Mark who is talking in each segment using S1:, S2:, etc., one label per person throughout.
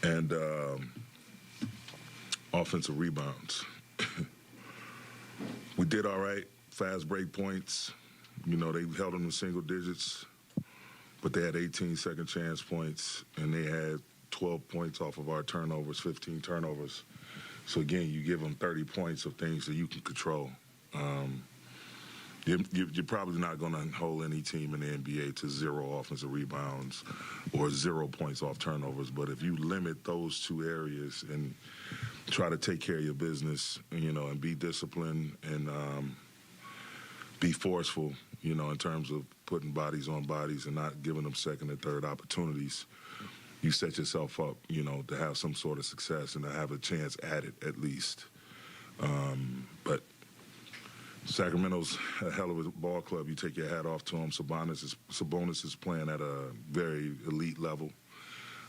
S1: And offensive rebounds. We did all right. Fast break points. They held them to single digits, but they had 18 second chance points, and they had 12 points off of our turnovers, 15 turnovers. So, again, you give them 30 points of things that you can control. You're probably not going to hold any team in the NBA to 0 offensive rebounds or 0 points off turnovers. But if you limit those two areas and try to take care of your business, and be disciplined and be forceful, in terms of putting bodies on bodies and not giving them second and third opportunities, you set yourself up, to have some sort of success and to have a chance at it at least. But Sacramento's a hell of a ball club. You take your hat off to them. Sabonis is playing at a very elite level.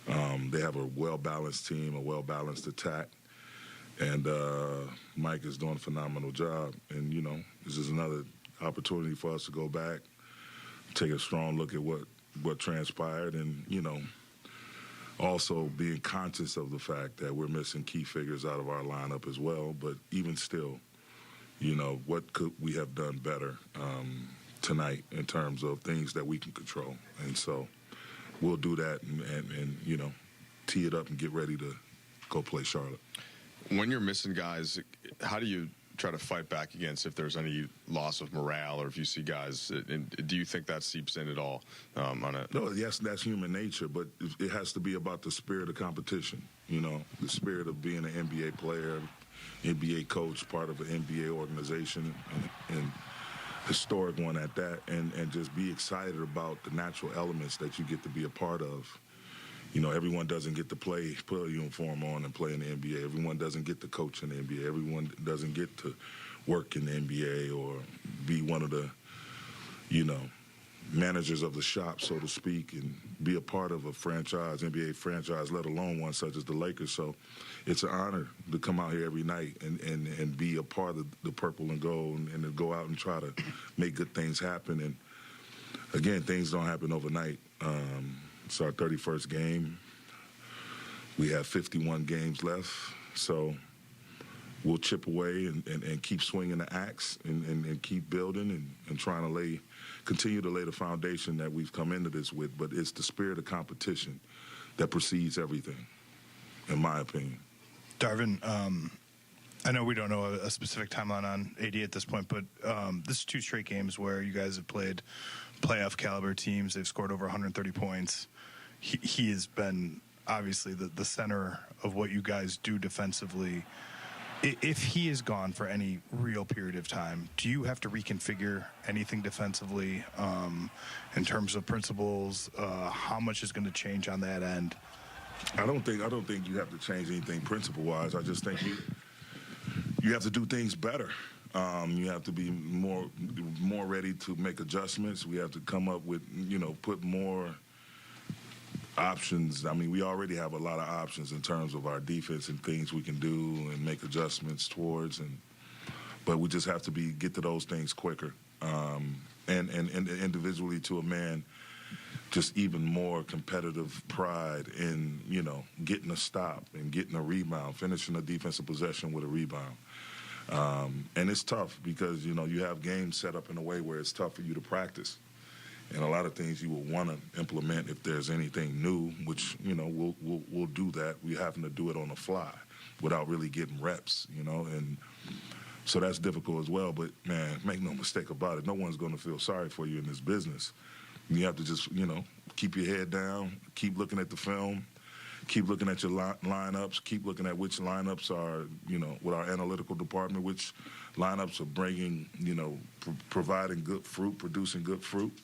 S1: They have a well-balanced team, a well-balanced attack. And Mike is doing a phenomenal job. And, this is another opportunity for us to go back, take a strong look at what transpired, and, also being conscious of the fact that we're missing key figures out of our lineup as well. But even still, what could we have done better tonight in terms of things that we can control? And so we'll do that and tee it up and get ready to go play Charlotte.
S2: When you're missing guys, how do you try to fight back against if there's any loss of morale, or if you see guys, and do you think that seeps in at all No,
S1: yes, that's human nature, but it has to be about the spirit of competition, the spirit of being an NBA player, NBA coach, part of an NBA organization, and historic one at that, and just be excited about the natural elements that you get to be a part of. Everyone doesn't get to put a uniform on and play in the NBA. Everyone doesn't get to coach in the NBA. Everyone doesn't get to work in the NBA or be one of the, managers of the shop, so to speak, and be a part of a franchise, NBA franchise, let alone one such as the Lakers. So it's an honor to come out here every night and be a part of the purple and gold and to go out and try to make good things happen. And, again, things don't happen overnight. It's our 31st game. We have 51 games left, so we'll chip away and keep swinging the axe and keep building and trying to continue to lay the foundation that we've come into this with. But it's the spirit of competition that precedes everything, in my opinion.
S3: Darvin, I know we don't know a specific timeline on AD at this point, but this is 2 straight games where you guys have played playoff caliber teams. They've scored over 130 points. He has been obviously the center of what you guys do defensively. If he is gone for any real period of time, do you have to reconfigure anything defensively in terms of principles? How much is going to change on that end?
S1: I don't think you have to change anything principle-wise. I just think you have to do things better. You have to be more ready to make adjustments. We have to come up with, put more options. I mean, we already have a lot of options in terms of our defense and things we can do and make adjustments towards. But we just have to get to those things quicker. And individually to a man, just even more competitive pride in, getting a stop and getting a rebound, finishing a defensive possession with a rebound. And it's tough because, you have games set up in a way where it's tough for you to practice. And a lot of things you will want to implement if there's anything new, which, we'll do that. We happen to do it on the fly without really getting reps, and so that's difficult as well. But, man, make no mistake about it. No one's going to feel sorry for you in this business. You have to just, keep your head down, keep looking at the film, keep looking at your lineups, keep looking at which lineups are, with our analytical department, which lineups are bringing, providing good fruit, producing good fruit,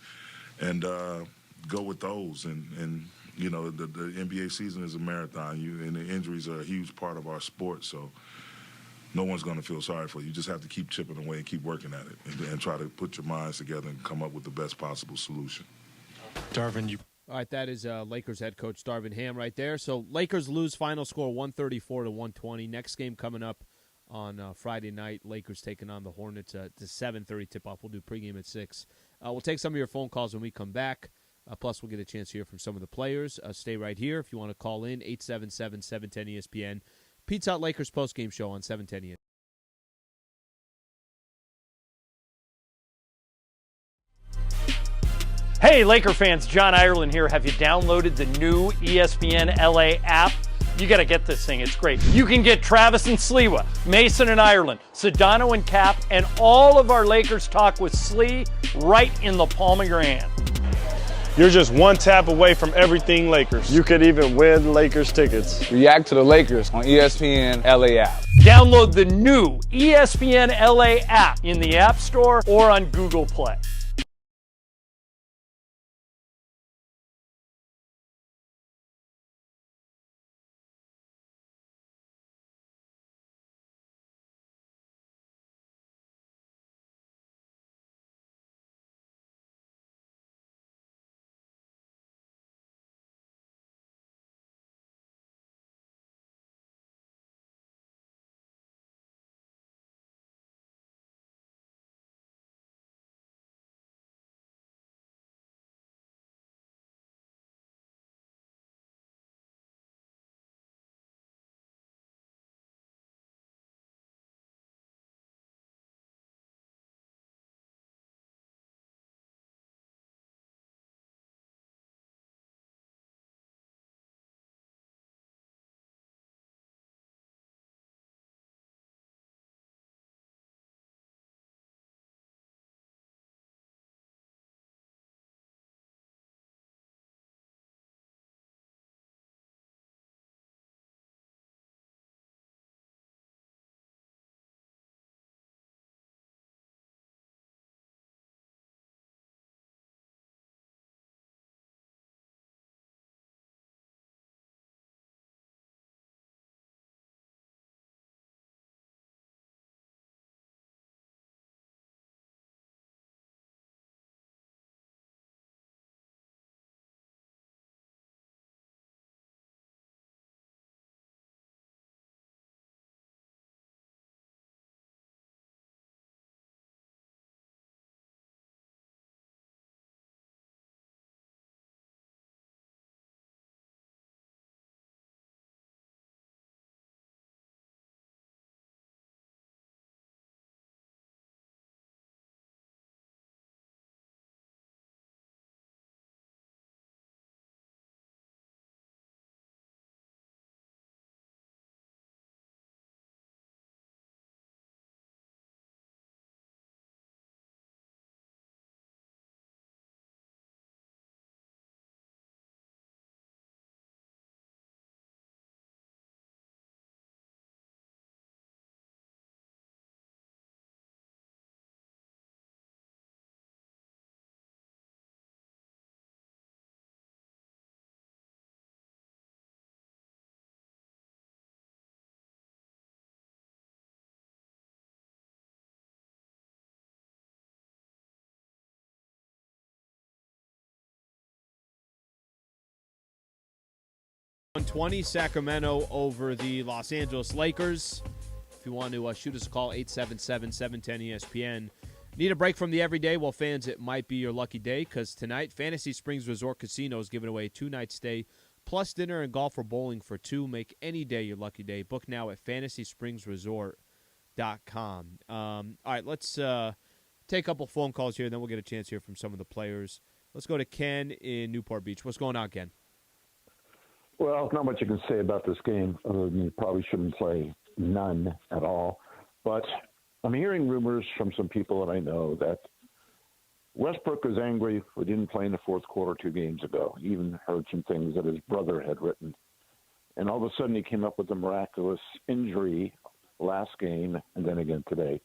S1: and go with those. And the NBA season is a marathon, and the injuries are a huge part of our sport, so no one's going to feel sorry for you. You just have to keep chipping away and keep working at it and try to put your minds together and come up with the best possible solution.
S4: Darvin, All right, that is Lakers head coach Darvin Ham right there. So Lakers lose, final score 134-120. Next game coming up on Friday night. Lakers taking on the Hornets. It's a 7:30 tip-off. We'll do pregame at 6. We'll take some of your phone calls when we come back. Plus, we'll get a chance to hear from some of the players. Stay right here if you want to call in, 877-710-ESPN. Pizza Hut Lakers postgame show on 710 ESPN.
S5: Hey, Laker fans, John Ireland here. Have you downloaded the new ESPN LA app? You got to get this thing. It's great. You can get Travis and Sliwa, Mason and Ireland, Sedano and Cap, and all of our Lakers talk with Slee right in the palm of your hand.
S6: You're just one tap away from everything Lakers. You could even win Lakers tickets.
S7: React to the Lakers on ESPN LA app.
S5: Download the new ESPN LA app in the App Store or on Google Play.
S4: Sacramento over the Los Angeles Lakers. If you want to shoot us a call, 877-710-ESPN. Need a break from the everyday? Well, fans, it might be your lucky day because tonight, Fantasy Springs Resort Casino is giving away a 2-night stay plus dinner and golf or bowling for two. Make any day your lucky day. Book now at FantasySpringsResort.com. All right, let's take a couple phone calls here, and then we'll get a chance to hear from some of the players. Let's go to Ken in Newport Beach. What's going on, Ken?
S8: Well, not much you can say about this game other than you probably shouldn't play none at all. But I'm hearing rumors from some people that I know that Westbrook is angry we didn't play in the fourth quarter 2 games ago. He even heard some things that his brother had written. And all of a sudden he came up with a miraculous injury last game and then again today.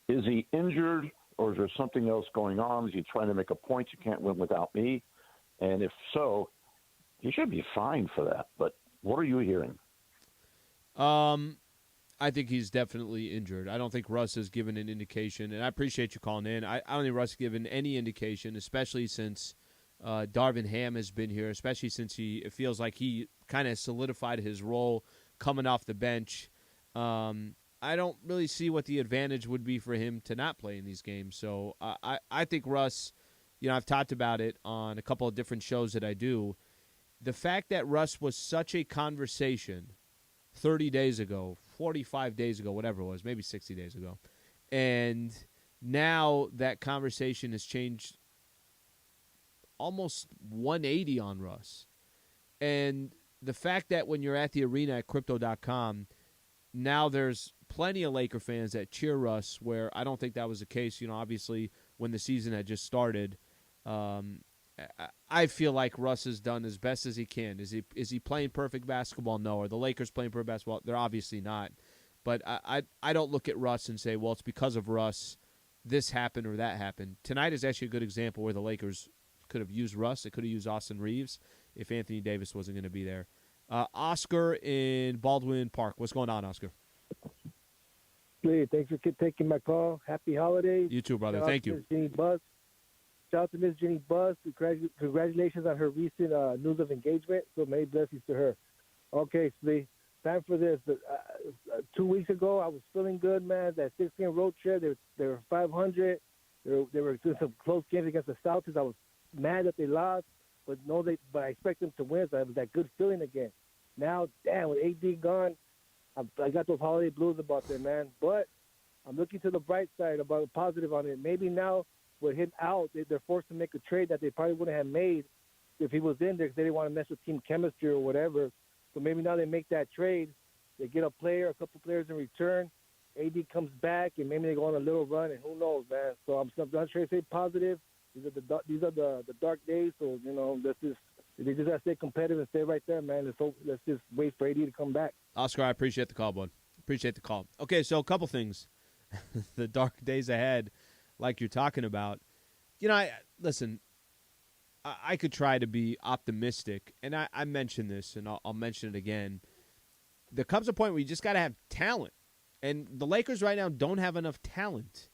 S8: Is he injured or is there something else going on? Is he trying to make a point? You can't win without me. And if so, he should be fine for that, but what are you hearing?
S4: I think he's definitely injured. I don't think Russ has given an indication, and I appreciate you calling in. I don't think Russ has given any indication, especially since Darvin Ham has been here, especially since it feels like he kind of solidified his role coming off the bench. I don't really see what the advantage would be for him to not play in these games. So I think Russ, I've talked about it on a couple of different shows that I do. The fact that Russ was such a conversation 30 days ago, 45 days ago, whatever it was, maybe 60 days ago, and now that conversation has changed almost 180 on Russ. And the fact that when you're at the arena at Crypto.com, now there's plenty of Laker fans that cheer Russ, where I don't think that was the case. Obviously when the season had just started, I feel like Russ has done as best as he can. Is he playing perfect basketball? No. Are the Lakers playing perfect basketball? They're obviously not. But I don't look at Russ and say, well, it's because of Russ this happened or that happened. Tonight is actually a good example where the Lakers could have used Russ. They could have used Austin Reeves if Anthony Davis wasn't going to be there. Oscar in Baldwin Park. What's going on, Oscar?
S9: Hey, thanks for taking my call. Happy holidays.
S4: You too, brother. Thank you.
S9: Shout out to Miss Jenny Buss. Congratulations on her recent news of engagement. So many blessings to her. Okay, Slee, time for this. 2 weeks ago, I was feeling good, man. That 6-game road trip, they were 500. They were doing some close games against the Celtics. I was mad that they lost, but I expect them to win. So I have that good feeling again. Now, damn, with AD gone, I got those holiday blues about them, man. But I'm looking to the bright side, about the positive on it. Maybe now with him out, they're forced to make a trade that they probably wouldn't have made if he was in there because they didn't want to mess with team chemistry or whatever. So maybe now they make that trade. They get a couple players in return. AD comes back, and maybe they go on a little run, and who knows, man. So I'm not trying to say positive. These are the dark days. So they just have to stay competitive and stay right there, man. Let's just wait for AD to come back.
S4: Oscar, I appreciate the call, bud. Appreciate the call. Okay, so a couple things. The dark days ahead, like you're talking about. Listen, I could try to be optimistic, and I mentioned this, and I'll mention it again. There comes a point where you just got to have talent, and the Lakers right now don't have enough talent.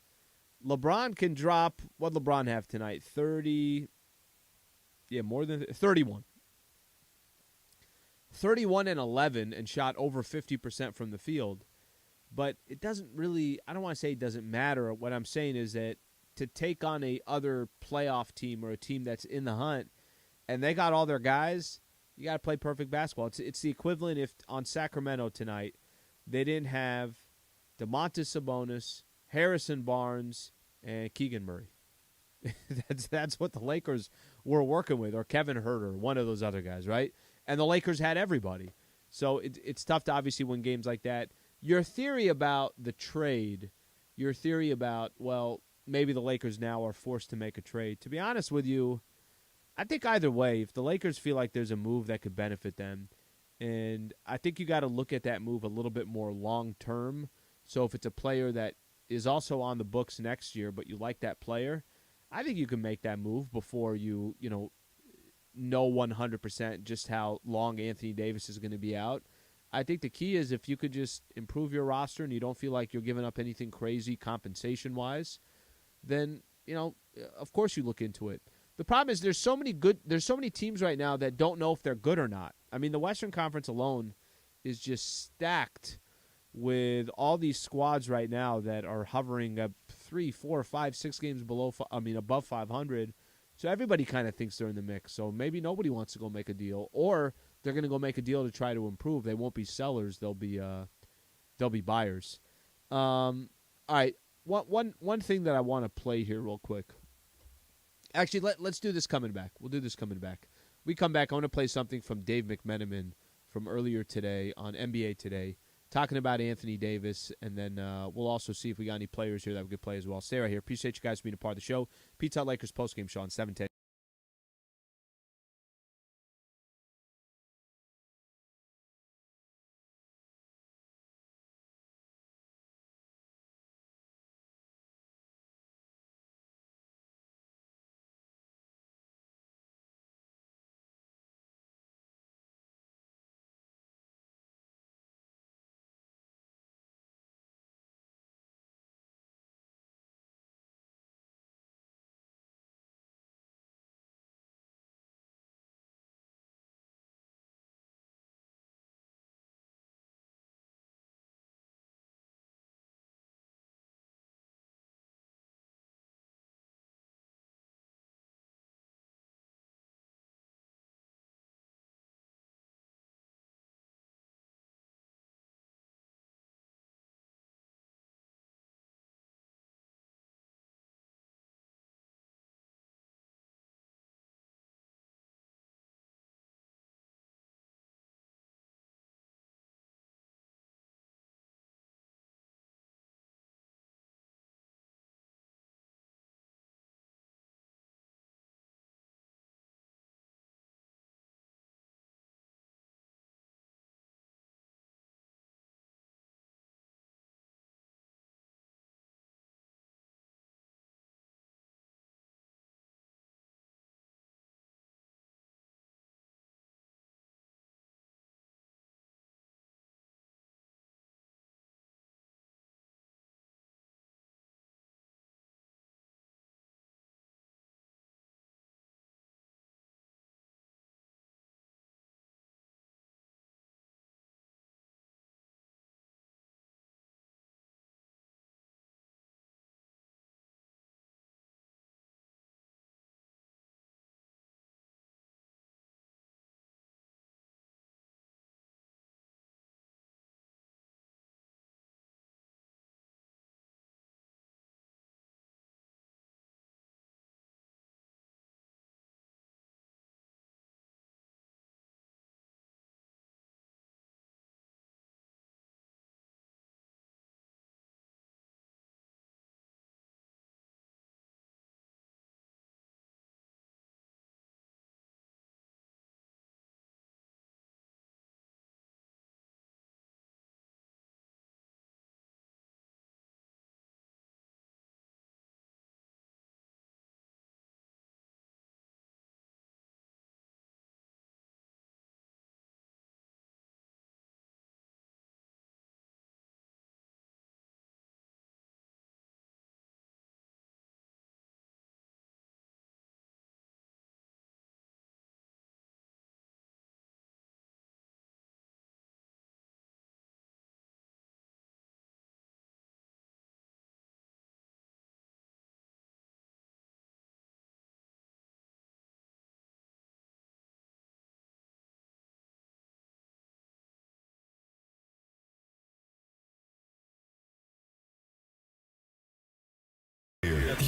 S4: LeBron can drop, what did LeBron have tonight? 30, more than 31. 31 and 11 and shot over 50% from the field. But it doesn't really, I don't want to say it doesn't matter. What I'm saying is that to take on a other playoff team or a team that's in the hunt and they got all their guys, you got to play perfect basketball. It's the equivalent if on Sacramento tonight they didn't have Domantas Sabonis, Harrison Barnes, and Keegan Murray. That's what the Lakers were working with, or Kevin Huerter, one of those other guys, right? And the Lakers had everybody. So it's tough to obviously win games like that. Your theory about the trade, your theory about, well, maybe the Lakers now are forced to make a trade. To be honest with you, I think either way, if the Lakers feel like there's a move that could benefit them, and I think you got to look at that move a little bit more long-term. So if it's a player that is also on the books next year, but you like that player, I think you can make that move before you know 100% just how long Anthony Davis is going to be out. I think the key is if you could just improve your roster and you don't feel like you're giving up anything crazy compensation-wise, then, of course you look into it. The problem is there's so many teams right now that don't know if they're good or not. I mean, the Western Conference alone is just stacked with all these squads right now that are hovering up 3, 4, 5, 6 games above 500. So everybody kind of thinks they're in the mix. So maybe nobody wants to go make a deal, or they're going to go make a deal to try to improve. They won't be sellers. They'll be buyers. All right. One thing that I want to play here real quick. Actually, let's do this coming back. We'll do this coming back. We come back, I want to play something from Dave McMenamin from earlier today on NBA Today, talking about Anthony Davis, and then we'll also see if we got any players here that we could play as well. Stay right here. Appreciate you guys being a part of the show. Pizza Hut Lakers postgame show on 710.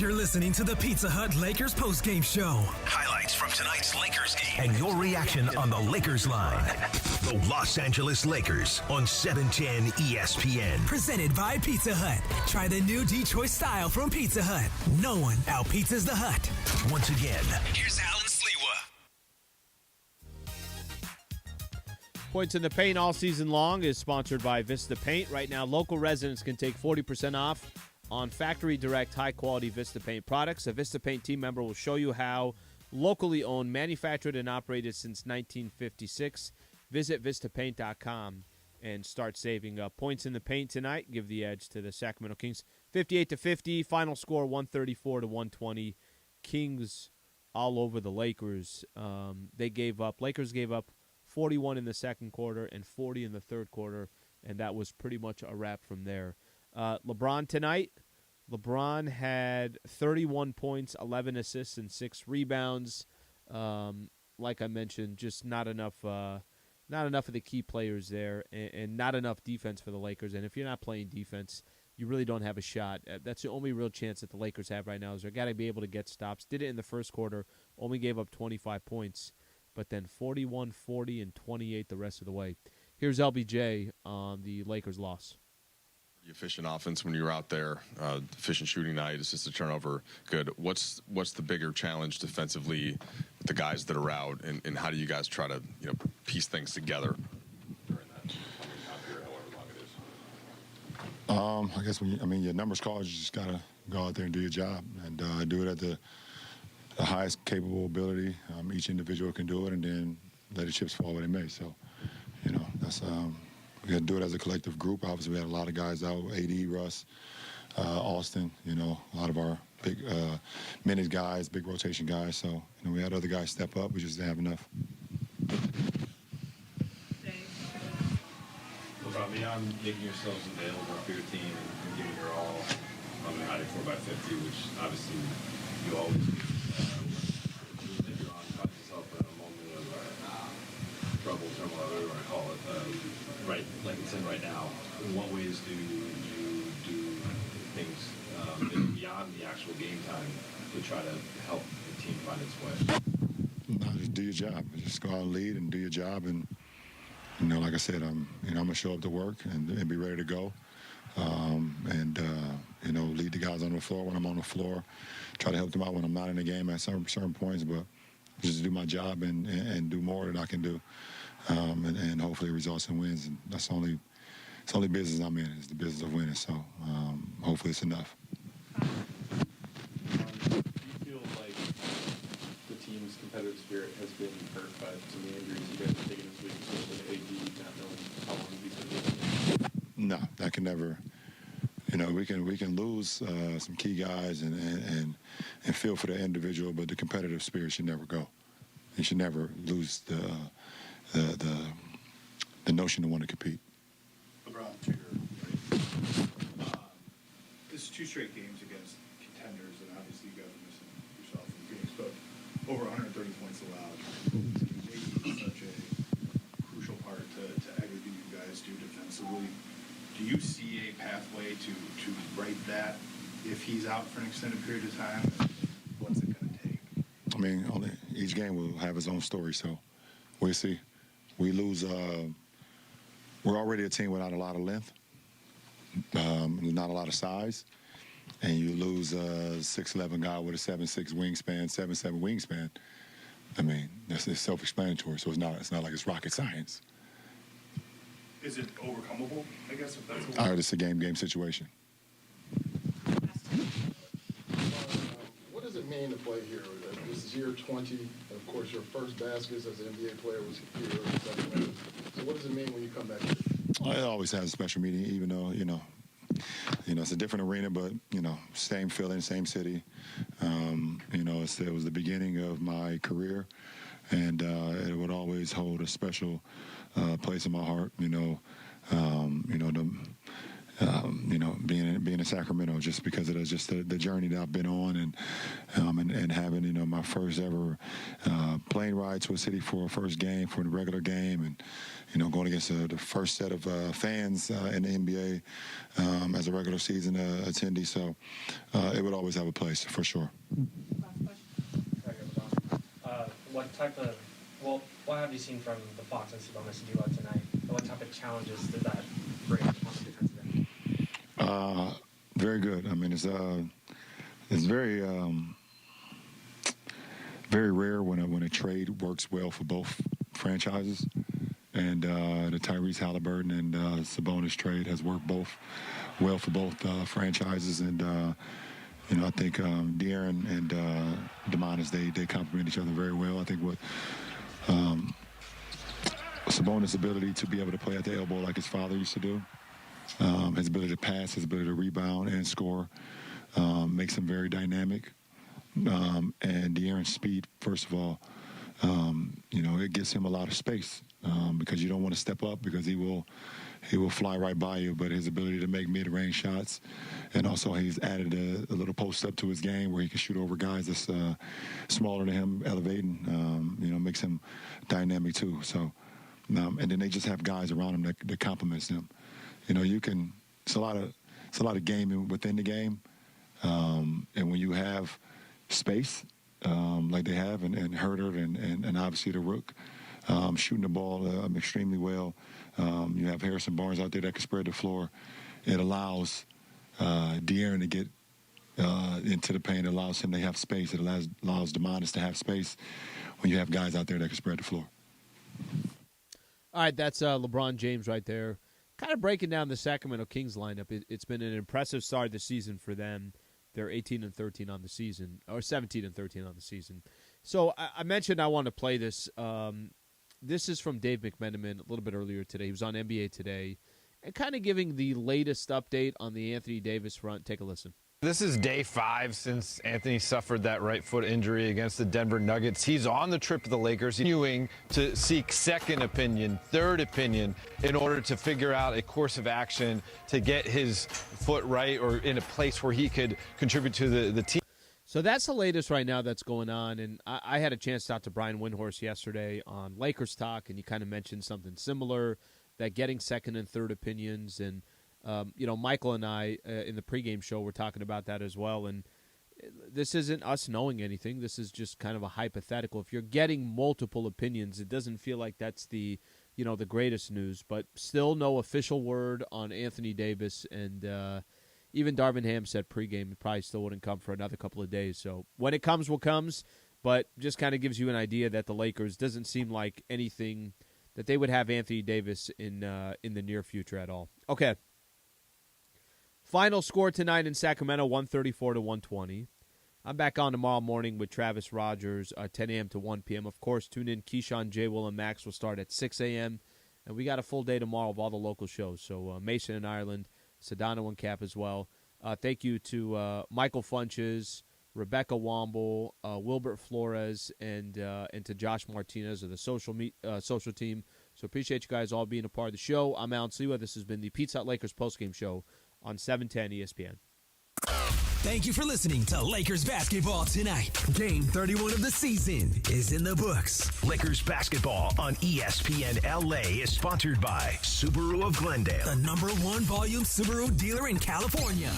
S10: You're listening to the Pizza Hut Lakers Postgame Show.
S11: Highlights from tonight's Lakers game and your reaction on the Lakers line. The Los Angeles Lakers on 710 ESPN.
S10: Presented by Pizza Hut. Try the new Detroit style from Pizza Hut. No one out-pizzas the Hut.
S11: Once again, here's Allen Sliwa.
S4: Points in the Paint all season long is sponsored by Vista Paint. Right now, local residents can take 40% off on factory direct high-quality Vista Paint products. A Vista Paint team member will show you how. Locally owned, manufactured, and operated since 1956. Visit vistapaint.com and start saving up. Points in the Paint tonight give the edge to the Sacramento Kings. 58-50, final score 134-120. Kings all over the Lakers. Lakers gave up 41 in the second quarter and 40 in the third quarter, and that was pretty much a wrap from there. LeBron tonight. LeBron had 31 points, 11 assists, and 6 rebounds. Like I mentioned, just not enough of the key players there, and not enough defense for the Lakers. And if you're not playing defense, you really don't have a shot. That's the only real chance that the Lakers have right now is they're got to be able to get stops. Did it in the first quarter, only gave up 25 points, but then 41, 40, and 28 the rest of the way. Here's LBJ on the Lakers' loss.
S2: Efficient offense when you're out there, efficient shooting night, assisted turnover, good. What's the bigger challenge defensively with the guys that are out, and how do you guys try to piece things together during that time period, however long it is?
S12: I guess your numbers call, you just gotta go out there and do your job and do it at the highest capable ability. Each individual can do it, and then let the chips fall where they may. So, that's. We had to do it as a collective group. Obviously, we had a lot of guys out, AD, Russ, Austin, a lot of our big minute guys, big rotation guys. So, we had other guys step up. We just didn't have enough.
S13: LeBron, beyond making yourselves available for your team and giving your all on the 94/50, which obviously you always do. Later on, find yourself in a moment of trouble, turmoil, whatever you want to call it. Right, like it's in right now. In what ways do you do things maybe beyond the actual game time to try to help the team find its way?
S12: No, just do your job. Just go out and lead and do your job. And like I said, I'm gonna show up to work and be ready to go. Lead the guys on the floor when I'm on the floor. Try to help them out when I'm not in the game at certain points, but just do my job and do more than I can do. And hopefully it results in wins. And it's the only business I'm in, is the business of winning. So hopefully it's enough.
S14: Do you feel like the team's competitive spirit has been hurt by some of the injuries you guys have taken this week, especially AD not knowing how long he's going to be?
S12: No, that can never. We can lose some key guys and feel for the individual, but the competitive spirit should never go. You should never lose the notion to want to compete.
S3: LeBron, to your right. This is 2 straight games against contenders, and obviously you guys are missing yourself in Phoenix, but over 130 points allowed. It's such a crucial part to everything you guys do defensively. Do you see a pathway to right that if he's out for an extended period of time? What's it going to take?
S12: Each game will have its own story, so we'll see. We lose. We're already a team without a lot of length, not a lot of size, and you lose a 6'11" guy with a 7'6" wingspan, 7'7" wingspan. It's self-explanatory. So it's not like it's rocket science.
S3: Is it overcomable? I guess if that's.
S12: It's a game situation.
S15: What does it mean to play here? This is year 20. Of course, your first baskets as an NBA player was here. So what does it mean when you come back here?
S12: It always has a special meaning, even though, it's a different arena, but, same feeling, same city. It was the beginning of my career, and it would always hold a special place in my heart, being in Sacramento, just because of the journey that I've been on, and having my first ever plane ride to a city for a first game, for the regular game, and going against the first set of fans in the NBA as a regular season attendee. So it would always have a place for sure.
S16: What have you seen from the Fox and Sabonis duo tonight? What type of challenges did that bring on the defensive end?
S12: Very good. I mean, it's very very rare when a trade works well for both franchises, and the Tyrese Halliburton and Sabonis trade has worked well for both franchises, and I think De'Aaron and Demonis, they complement each other very well. I think what Sabonis' ability to be able to play at the elbow like his father used to do, his ability to pass, his ability to rebound and score, makes him very dynamic. And De'Aaron's speed, first of all, it gives him a lot of space because you don't want to step up because he will fly right by you. But his ability to make mid-range shots, and also he's added a little post-up to his game where he can shoot over guys that's smaller than him, elevating, makes him dynamic too. So, and then they just have guys around him that complements them. It's a lot of gaming within the game, and when you have space like they have, and Herder and obviously the Rook shooting the ball extremely well. You have Harrison Barnes out there that can spread the floor. It allows De'Aaron to get into the paint. It allows him to have space. It allows Demonis to have space when you have guys out there that can spread the floor.
S4: All right, that's LeBron James right there. Kind of breaking down the Sacramento Kings lineup. It's been an impressive start of the season for them. They're 18-13 on the season, or 17-13 on the season. So I mentioned I want to play this. This is from Dave McMenamin a little bit earlier today. He was on NBA Today and kind of giving the latest update on the Anthony Davis front. Take a listen.
S17: This is day 5 since Anthony suffered that right foot injury against the Denver Nuggets. He's on the trip to the Lakers, continuing to seek second opinion, third opinion, in order to figure out a course of action to get his foot right or in a place where he could contribute to the team.
S4: So that's the latest right now that's going on, and I had a chance to talk to Brian Windhorst yesterday on Lakers Talk, and he kind of mentioned something similar, that getting second and third opinions, and Michael and I in the pregame show were talking about that as well, and this isn't us knowing anything. This is just kind of a hypothetical. If you're getting multiple opinions, it doesn't feel like that's the greatest news, but still no official word on Anthony Davis, and even Darvin Ham said pregame it probably still wouldn't come for another couple of days. So when it comes, will comes, but just kind of gives you an idea that the Lakers doesn't seem like anything that they would have Anthony Davis in the near future at all. Okay. Final score tonight in Sacramento, 134-120. I'm back on tomorrow morning with Travis Rogers, 10 a.m. to 1 p.m. Of course, tune in. Keyshawn, J. Will, and Max will start at 6 a.m. And we got a full day tomorrow of all the local shows. So Mason in Ireland, Sedano and Cap as well. Thank you to Michael Funches, Rebecca Womble, Wilbert Flores, and to Josh Martinez of the social team. So appreciate you guys all being a part of the show. I'm Allen Sliwa. This has been the Pizza Hut Lakers postgame show on 710 ESPN.
S10: Thank you for listening to Lakers basketball tonight. Game 31 of the season is in the books.
S11: Lakers basketball on ESPN LA is sponsored by Subaru of Glendale,
S10: the #1 volume Subaru dealer in California.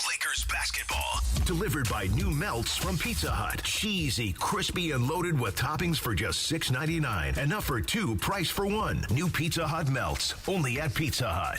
S11: Lakers basketball delivered by new melts from Pizza Hut. Cheesy, crispy, and loaded with toppings for just $6.99. Enough for 2, price for 1. New Pizza Hut melts only at Pizza Hut.